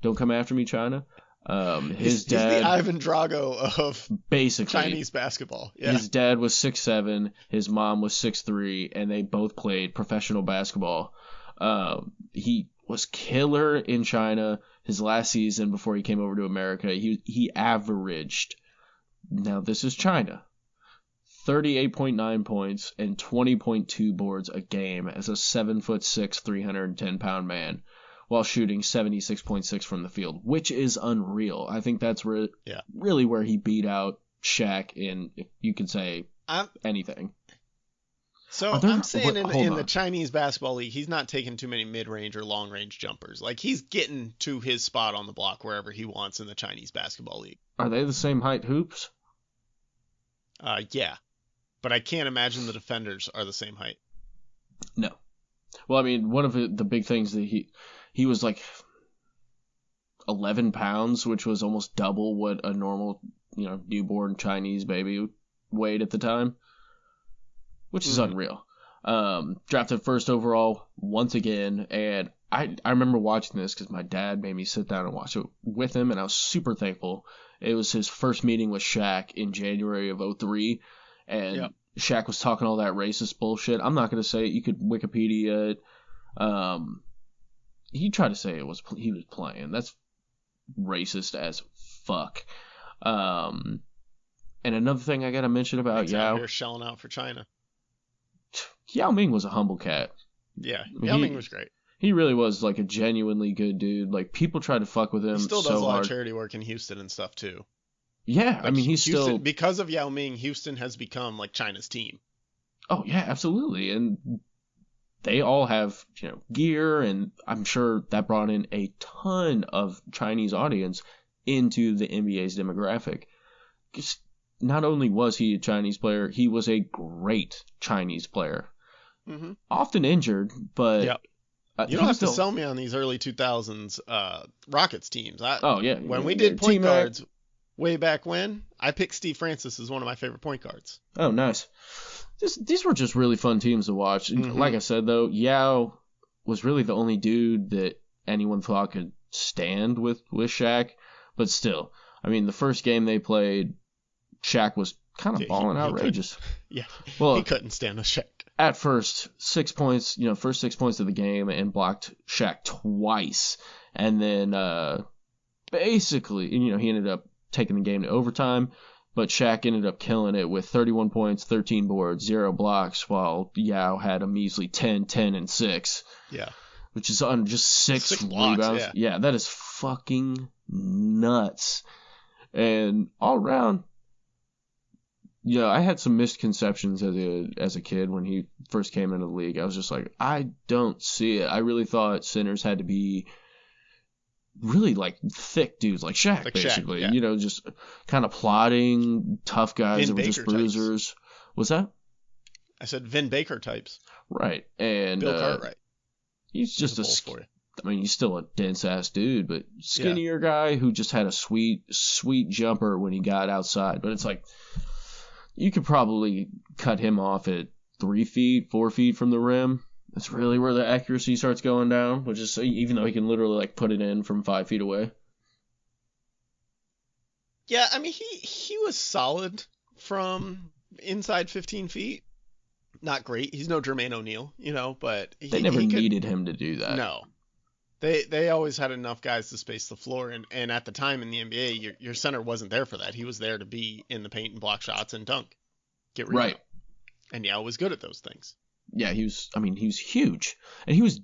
Don't come after me, China. His dad, he's the Ivan Drago of basically Chinese basketball. Yeah. His dad was 6'7", his mom was 6'3", and they both played professional basketball. He was killer in China. His last season before he came over to America, he averaged, now this is China, 38.9 points and 20.2 boards a game as a 7'6", 310-pound man, while shooting 76.6 from the field, which is unreal. I think that's really where he beat out Shaq in, if you could say, anything. So I'm saying in the Chinese basketball league, he's not taking too many mid-range or long-range jumpers. Like, he's getting to his spot on the block wherever he wants in the Chinese basketball league. Are they the same height hoops? Yeah. But I can't imagine the defenders are the same height. No. Well, I mean, one of the big things that he was like 11 pounds, which was almost double what a normal, newborn Chinese baby weighed at the time, which is unreal. Drafted first overall once again, and I remember watching this because my dad made me sit down and watch it with him, and I was super thankful. It was his first meeting with Shaq in January of '03, and Yep. Shaq was talking all that racist bullshit. I'm not going to say it. You could Wikipedia it. He tried to say he was playing. That's racist as fuck. And another thing I got to mention about Yao. Here shelling out for China. Yao Ming was a humble cat. Yeah, Yao Ming was great. He really was like a genuinely good dude. Like people tried to fuck with him. He still so does a lot hard. of charity work in Houston and stuff too. Yeah, Like, I mean he's Houston, still because of Yao Ming, Houston has become like China's team. Oh yeah, absolutely, and they all have gear, and I'm sure that brought in a ton of Chinese audience into the NBA's demographic. Just, not only was he a Chinese player, he was a great Chinese player. Mm-hmm. Often injured, but yep. You don't have to sell me on these early 2000s Rockets teams. When we did point guards way back when, I picked Steve Francis as one of my favorite point guards. Oh, nice. These were just really fun teams to watch. Mm-hmm. Like I said, though, Yao was really the only dude that anyone thought could stand with Shaq. But still, I mean, the first game they played, Shaq was kind of balling outrageous. He couldn't stand with Shaq. At first, 6 points, first 6 points of the game, and blocked Shaq twice. And then basically, he ended up taking the game to overtime. But Shaq ended up killing it with 31 points, 13 boards, 0 blocks, while Yao had a measly 10, 10, and 6. Yeah. Which is on just 6 blocks, rebounds. Yeah, that is fucking nuts. And all around, I had some misconceptions as a kid when he first came into the league. I was just like, I don't see it. I really thought centers had to be really like thick dudes like Shaq, basically. Shaq, yeah. Just kind of plodding, tough guys that were just bruisers. Types. What's that? I said Vin Baker types. Right. And Bill Cartwright. He's just he's still a dense ass dude, but skinnier guy who just had a sweet jumper when he got outside. But it's like, you could probably cut him off at 3 feet, 4 feet from the rim. That's really where the accuracy starts going down, which is even though he can literally like put it in from 5 feet away. Yeah, I mean he was solid from inside 15 feet. Not great. He's no Jermaine O'Neal, but they never needed him to do that. No. They always had enough guys to space the floor, and at the time in the NBA, your center wasn't there for that. He was there to be in the paint and block shots and dunk. Get rebound. Right. And Yao was good at those things. Yeah, he was huge. And he was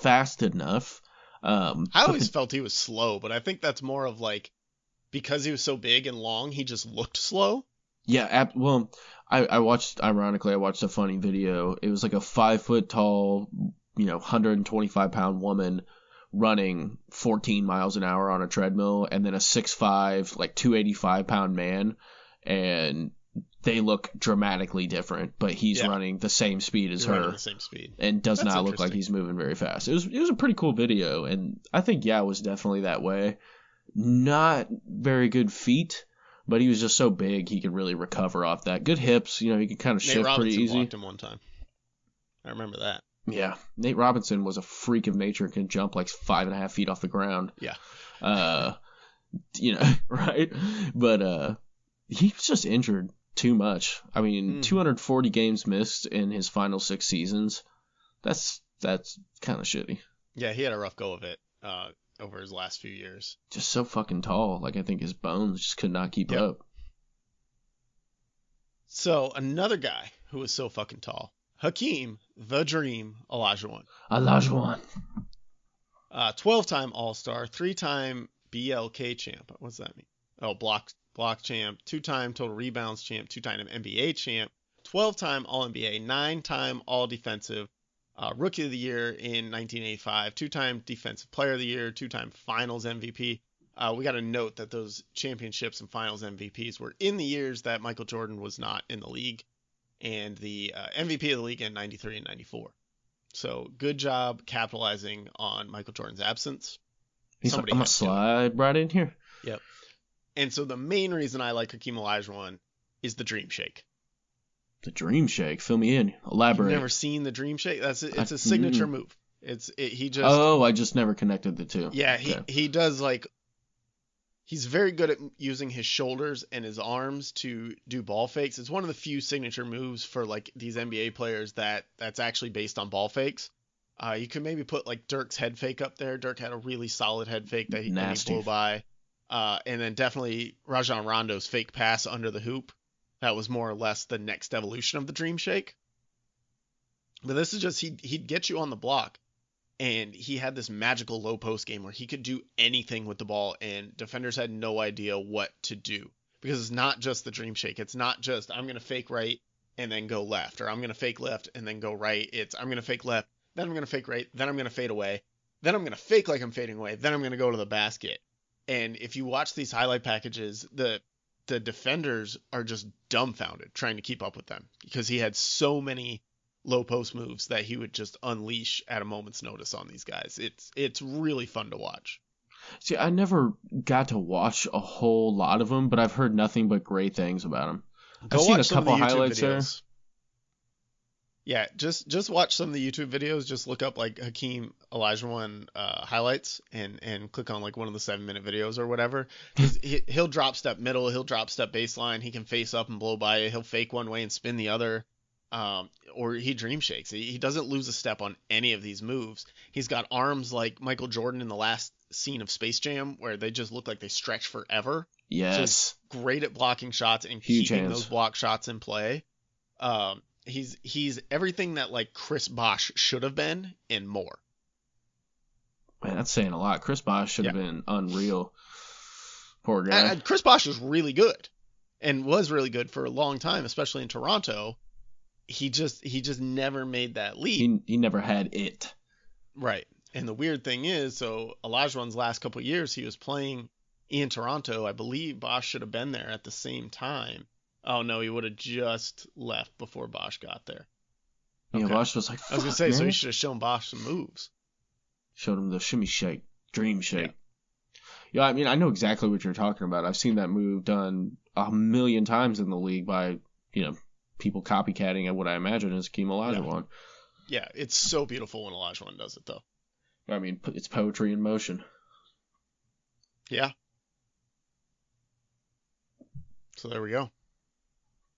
fast enough. I always felt he was slow, but I think that's more of like, because he was so big and long, he just looked slow. Yeah, I watched a funny video. It was like a 5 foot tall, 125 pound woman running 14 miles an hour on a treadmill, and then a 6'5", like 285 pound man, and they look dramatically different, but he's running the same speed as her, and does not look like he's moving very fast. It was a pretty cool video, and I think Yao was definitely that way. Not very good feet, but he was just so big he could really recover off that. Good hips, he could kind of shift pretty easy. Nate Robinson blocked him one time. I remember that. Yeah, Nate Robinson was a freak of nature and can jump like 5.5 feet off the ground. Yeah. Right? But he was just injured too much. I mean, 240 games missed in his final 6 seasons. That's kind of shitty. Yeah, he had a rough go of it over his last few years. Just so fucking tall. Like, I think his bones just could not keep up. So, another guy who was so fucking tall. Hakeem, the Dream, Olajuwon. 12-time All-Star, 3-time BLK champ. What does that mean? Oh, block champ, 2-time total rebounds champ, 2-time NBA champ, 12-time All-NBA, 9-time All-Defensive, Rookie of the Year in 1985, 2-time Defensive Player of the Year, 2-time Finals MVP. We got to note that those championships and Finals MVPs were in the years that Michael Jordan was not in the league, and the MVP of the league in 93 and 94. So good job capitalizing on Michael Jordan's absence. I'm going to slide right in here. Yep. And so the main reason I like Hakeem Olajuwon is the Dream Shake. The Dream Shake? Fill me in. Elaborate. You've never seen the Dream Shake? It's a signature move. He just Oh, I just never connected the two. yeah Okay. he does like he's very good at using his shoulders and his arms to do ball fakes. It's one of the few signature moves for like these NBA players that's actually based on ball fakes. You could maybe put like Dirk's head fake up there. Dirk had a really solid head fake that he Nasty. blew by. And then definitely Rajon Rondo's fake pass under the hoop. That was more or less the next evolution of the Dream Shake. But this is just he'd get you on the block, and he had this magical low post game where he could do anything with the ball, and defenders had no idea what to do, because it's not just the Dream Shake. It's not just I'm gonna fake right and then go left, or I'm gonna fake left and then go right. It's I'm gonna fake left, then I'm gonna fake right, then I'm gonna fade away, then I'm gonna fake like I'm fading away, then I'm gonna go to the basket. And if you watch these highlight packages, the defenders are just dumbfounded trying to keep up with them, because he had so many low post moves that he would just unleash at a moment's notice on these guys. It's really fun to watch. See, I never got to watch a whole lot of them, but I've heard nothing but great things about him. I've seen a couple highlights there. Yeah, just watch some of the YouTube videos. Just look up like Hakeem Olajuwon highlights and click on like one of the 7-minute videos or whatever. He'll drop step middle, he'll drop step baseline, he can face up and blow by it, he'll fake one way and spin the other. Or he dream shakes. He doesn't lose a step on any of these moves. He's got arms like Michael Jordan in the last scene of Space Jam, where they just look like they stretch forever. Yes. So he's great at blocking shots and Huge keeping hands. those block shots in play. He's everything that like Chris Bosh should have been and more. Man, that's saying a lot. Chris Bosh should have been unreal. Poor guy. Chris Bosh was really good, and was really good for a long time, especially in Toronto. He just never made that leap. He never had it. Right. And the weird thing is, so Olajuwon's last couple of years, he was playing in Toronto. I believe Bosh should have been there at the same time. Oh, no, he would have just left before Bosh got there. Yeah, Bosh was like, I was going to say, so he should have shown Bosh some moves. Showed him the shimmy shake, dream shake. Yeah, I mean, I know exactly what you're talking about. I've seen that move done 1,000,000 times in the league by, people copycatting at what I imagine is Hakeem Olajuwon. Yeah, it's so beautiful when Olajuwon does it, though. I mean, it's poetry in motion. Yeah. So there we go.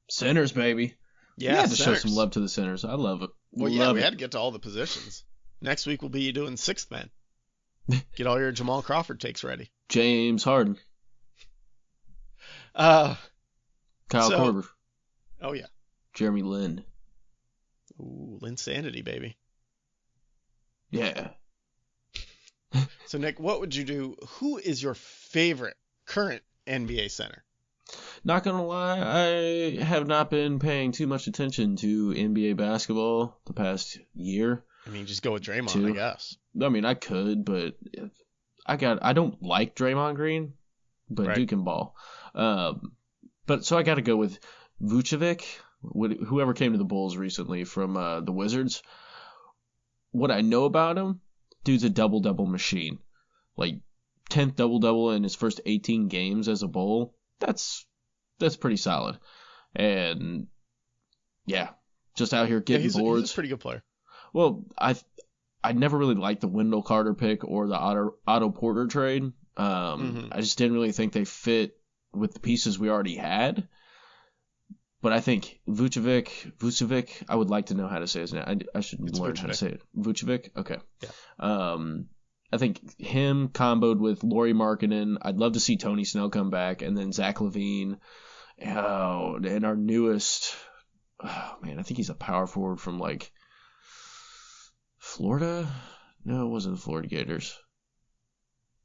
Centers, baby. Yeah, we had to show some love to the centers. I love it. Well, we had to get to all the positions. Next week we'll be doing sixth man. Get all your Jamal Crawford takes ready. James Harden. Kyle Korver. Oh, yeah. Jeremy Lin. Ooh, Linsanity, baby. Yeah. So, Nick, what would you do? Who is your favorite current NBA center? Not gonna lie, I have not been paying too much attention to NBA basketball the past year. I mean, just go with Draymond, I guess. I mean, I could, but I don't like Draymond Green, but right. Duke can ball. But so I got to go with Vucevic, whoever came to the Bulls recently from the Wizards. What I know about him, dude's a double-double machine. Like, 10th double-double in his first 18 games as a Bull. That's pretty solid. And, yeah, just out here getting boards. He's a pretty good player. Well, I never really liked the Wendell Carter pick or the Otto Porter trade. I just didn't really think they fit with the pieces we already had. But I think Vucevic, I would like to know how to say his name. I should learn how to say it. Vucevic? Okay. Yeah. I think him comboed with Lauri Markkanen. I'd love to see Tony Snell come back, and then Zach LaVine. Oh, and our newest, I think he's a power forward from like Florida. No, it wasn't the Florida Gators.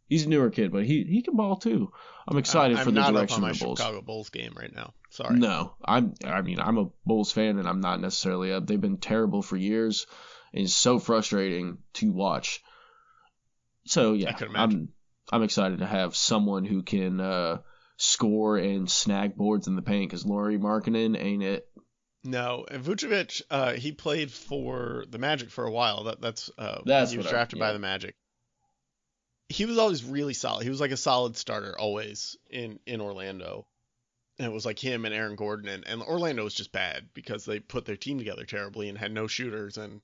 He's a newer kid, but he can ball too. I'm excited for the direction of the Bulls. I'm not up on my Chicago Bulls game right now. Sorry. No, I'm a Bulls fan, and I'm not necessarily up. They've been terrible for years, and it's so frustrating to watch. So yeah, I'm excited to have someone who can score and snag boards in the paint, because Lauri Markkanen ain't it. No, and Vucevic, he played for the Magic for a while. That's he was drafted by the Magic. He was always really solid. He was like a solid starter always in Orlando. And it was like him and Aaron Gordon, and Orlando was just bad because they put their team together terribly and had no shooters, and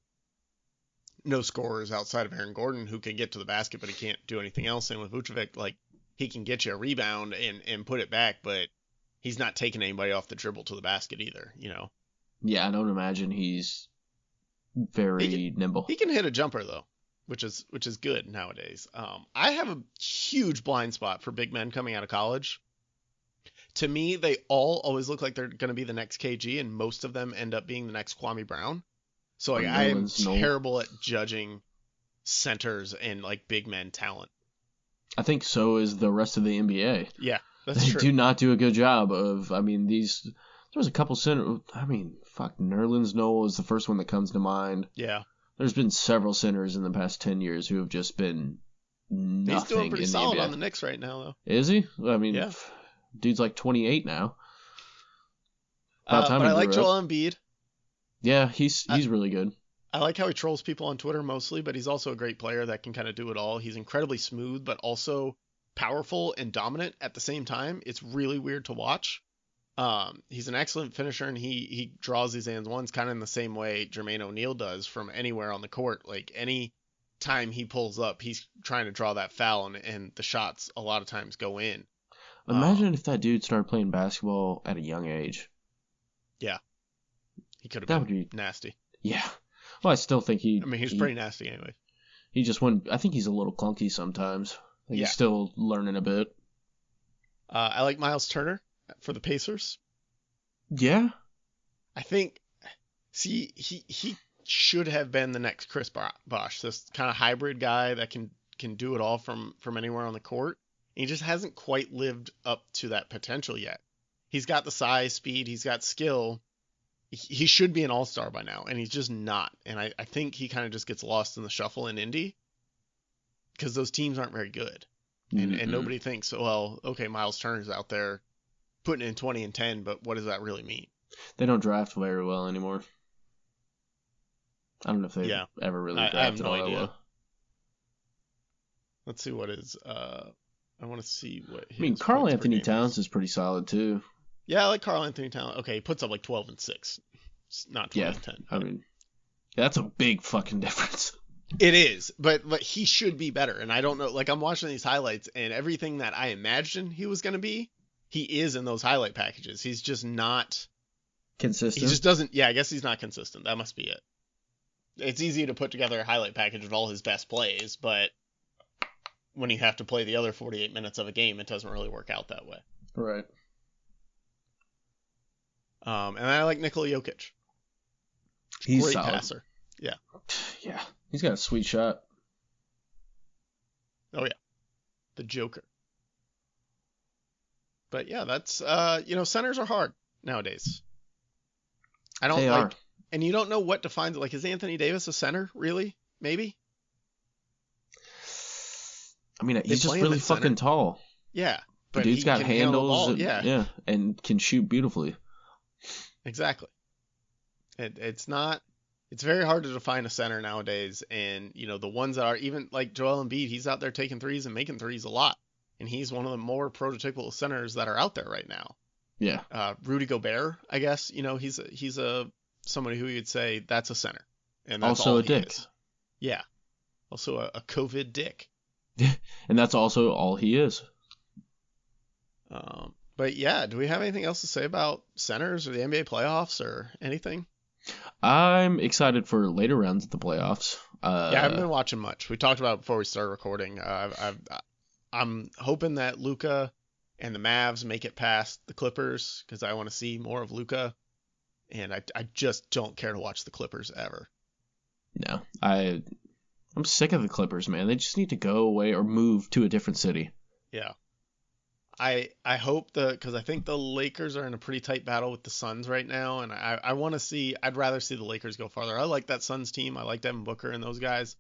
no scorers outside of Aaron Gordon who can get to the basket, but he can't do anything else. And with Vucevic, like, he can get you a rebound and put it back, but he's not taking anybody off the dribble to the basket either, you know? Yeah, I don't imagine he's very nimble. He can hit a jumper, though, which is good nowadays. I have a huge blind spot for big men coming out of college. To me, they all always look like they're going to be the next KG, and most of them end up being the next Kwame Brown. So like, I am terrible at judging centers and like big men talent. I think so is the rest of the NBA. Yeah, that's true. They do not do a good job of. I mean, there was a couple centers. I mean, fuck, Nerlens Noel is the first one that comes to mind. Yeah. There's been several centers in the past 10 years who have just been nothing. He's doing pretty solid NBA. on the Knicks right now, though. Is he? I mean, yeah. Dude's like 28 now. But I like Joel Embiid. Yeah, he's really good. I like how he trolls people on Twitter mostly, but he's also a great player that can kind of do it all. He's incredibly smooth, but also powerful and dominant at the same time. It's really weird to watch. He's an excellent finisher, and he draws these and ones kind of in the same way Jermaine O'Neal does from anywhere on the court. Like, any time he pulls up, he's trying to draw that foul, and the shots a lot of times go in. Imagine if that dude started playing basketball at a young age. Yeah. He could have been nasty. Yeah. Well, I still think he's pretty nasty anyway. He just went. I think he's a little clunky sometimes. He's still learning a bit. I like Miles Turner for the Pacers. Yeah. I think, he should have been the next Chris Bosh, this kind of hybrid guy that can do it all from anywhere on the court. He just hasn't quite lived up to that potential yet. He's got the size, speed, he's got skill. He should be an all-star by now, and he's just not. And I think he kind of just gets lost in the shuffle in Indy because those teams aren't very good. And nobody thinks, well, okay, Miles Turner's out there putting in 20 and 10, but what does that really mean? They don't draft very well anymore. I don't know if they've ever really drafted I have no all idea. that well. Let's see what is... I want to see what... Karl Anthony Towns is pretty solid, too. Yeah, I like Karl Anthony Towns. Okay, he puts up like 12 and 6. It's not 12 and 10. I mean, that's a big fucking difference. It is, but he should be better. And I don't know, like, I'm watching these highlights, and everything that I imagined he was going to be, he is in those highlight packages. He's just not... consistent? He just doesn't... Yeah, I guess he's not consistent. That must be it. It's easy to put together a highlight package of all his best plays, but when you have to play the other 48 minutes of a game, it doesn't really work out that way. Right. And I like Nikola Jokic. He's great solid. Passer. Yeah. Yeah. He's got a sweet shot. Oh, yeah. The Joker. But yeah, that's, centers are hard nowadays. They are. And you don't know what defines it. Like, is Anthony Davis a center, really? Maybe? I mean, he's just really fucking tall. Yeah. But the dude's got handles. Yeah. And can shoot beautifully. Exactly. It's very hard to define a center nowadays. And, the ones that are even like Joel Embiid, he's out there taking threes and making threes a lot. And he's one of the more prototypical centers that are out there right now. Yeah. Rudy Gobert, I guess, he's somebody who you'd say that's a center. And that's also all a dick. Is. Yeah. Also a COVID dick. And that's also all he is. But yeah, do we have anything else to say about centers or the NBA playoffs or anything? I'm excited for later rounds of the playoffs. I haven't been watching much. We talked about it before we started recording. I'm hoping that Luka and the Mavs make it past the Clippers because I want to see more of Luka. And I just don't care to watch the Clippers ever. No, I'm sick of the Clippers, man. They just need to go away or move to a different city. Yeah. I hope because I think the Lakers are in a pretty tight battle with the Suns right now, and I'd rather see the Lakers go farther. I like that Suns team. I like Devin Booker and those guys.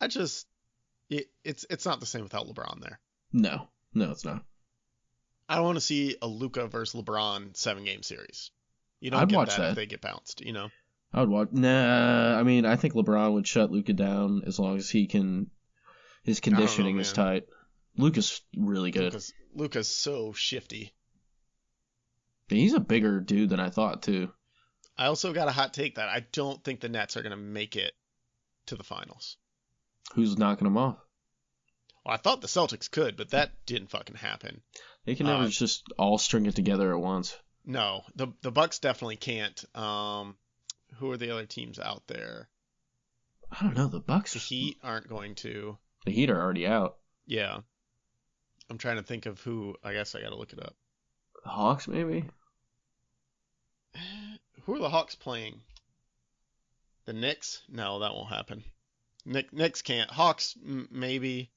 It's not the same without LeBron there. No, it's not. I don't want to see a Luka versus LeBron 7-game series. You don't I'd get watch that if they get bounced, I would watch. Nah, I mean, I think LeBron would shut Luka down as long as he can. His conditioning is tight. Luka's really good. Luka's so shifty. He's a bigger dude than I thought, too. I also got a hot take that I don't think the Nets are going to make it to the finals. Who's knocking them off? Well, I thought the Celtics could, but that didn't fucking happen. They can never just all string it together at once. No, the Bucks definitely can't. Who are the other teams out there? I don't know. The Bucks. The Heat aren't going to. The Heat are already out. Yeah. I'm trying to think of who. I guess I got to look it up. The Hawks, maybe? Who are the Hawks playing? The Knicks? No, that won't happen. Knicks can't. Hawks, maybe.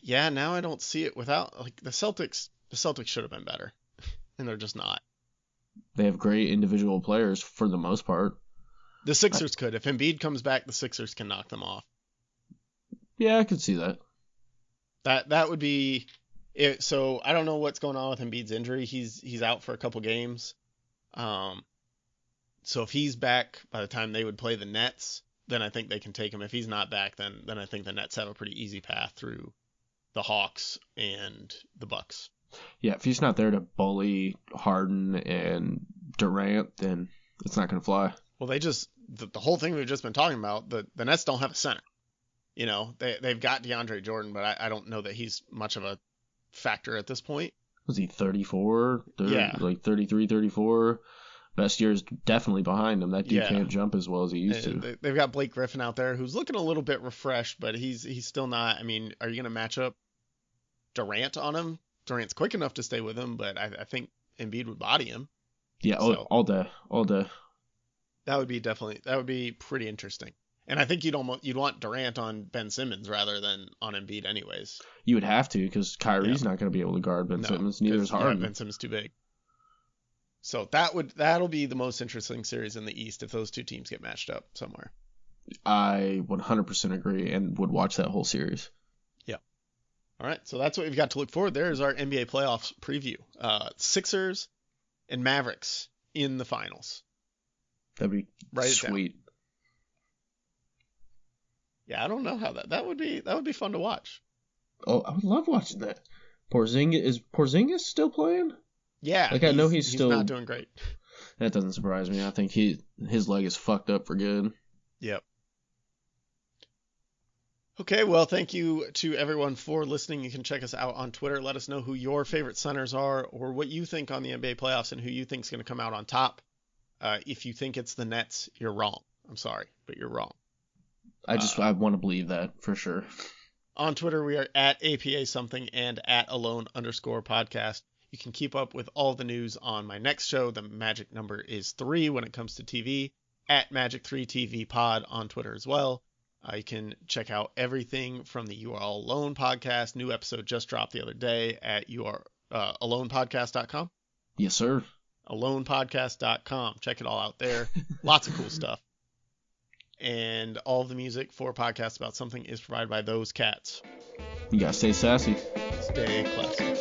Yeah, now I don't see it without, like, the Celtics. The Celtics should have been better, and they're just not. They have great individual players for the most part. The Sixers could. If Embiid comes back, the Sixers can knock them off. Yeah, I could see that. That would be it. So I don't know what's going on with Embiid's injury. He's out for a couple games. So if he's back by the time they would play the Nets, then I think they can take him. If he's not back, then I think the Nets have a pretty easy path through the Hawks and the Bucks. Yeah, if he's not there to bully Harden and Durant, then it's not going to fly. Well, the whole thing we've just been talking about, the Nets don't have a center. You know, they've got DeAndre Jordan, but I don't know that he's much of a factor at this point. Was he 34? Yeah. Like 33, 34? Best year's definitely behind him. That dude can't jump as well as he used to. They've got Blake Griffin out there who's looking a little bit refreshed, but he's still not. I mean, are you going to match up Durant on him? Durant's quick enough to stay with him, but I think Embiid would body him. Yeah, so, all day. That would be pretty interesting. And I think you'd want Durant on Ben Simmons rather than on Embiid anyways. You would have to, because Kyrie's not going to be able to guard Ben Simmons. Neither is Harden. Ben Simmons too big. So that'll be the most interesting series in the East if those two teams get matched up somewhere. I 100% agree and would watch that whole series. Yeah. All right, so that's what we've got to look forward. There is our NBA playoffs preview. Sixers and Mavericks in the finals. That'd be sweet. Yeah, I don't know how that would be fun to watch. Oh, I would love watching that. Is Porzingis still playing? Yeah, I know he's still not doing great. That doesn't surprise me. I think his leg is fucked up for good. Yep. Okay, well, thank you to everyone for listening. You can check us out on Twitter. Let us know who your favorite centers are or what you think on the NBA playoffs and who you think is going to come out on top. If you think it's the Nets, you're wrong. I'm sorry, but you're wrong. I want to believe that for sure. On Twitter, we are at APA something and at alone_podcast. You can keep up with all the news on my next show. The magic number is 3 when it comes to TV, at Magic3TV Pod on Twitter as well. You can check out everything from the You Are All Alone podcast. New episode just dropped the other day at alonepodcast.com. Yes, sir. Alonepodcast.com. Check it all out there. Lots of cool stuff. And all of the music for Podcasts About Something is provided by those cats. You gotta stay sassy. Stay classy.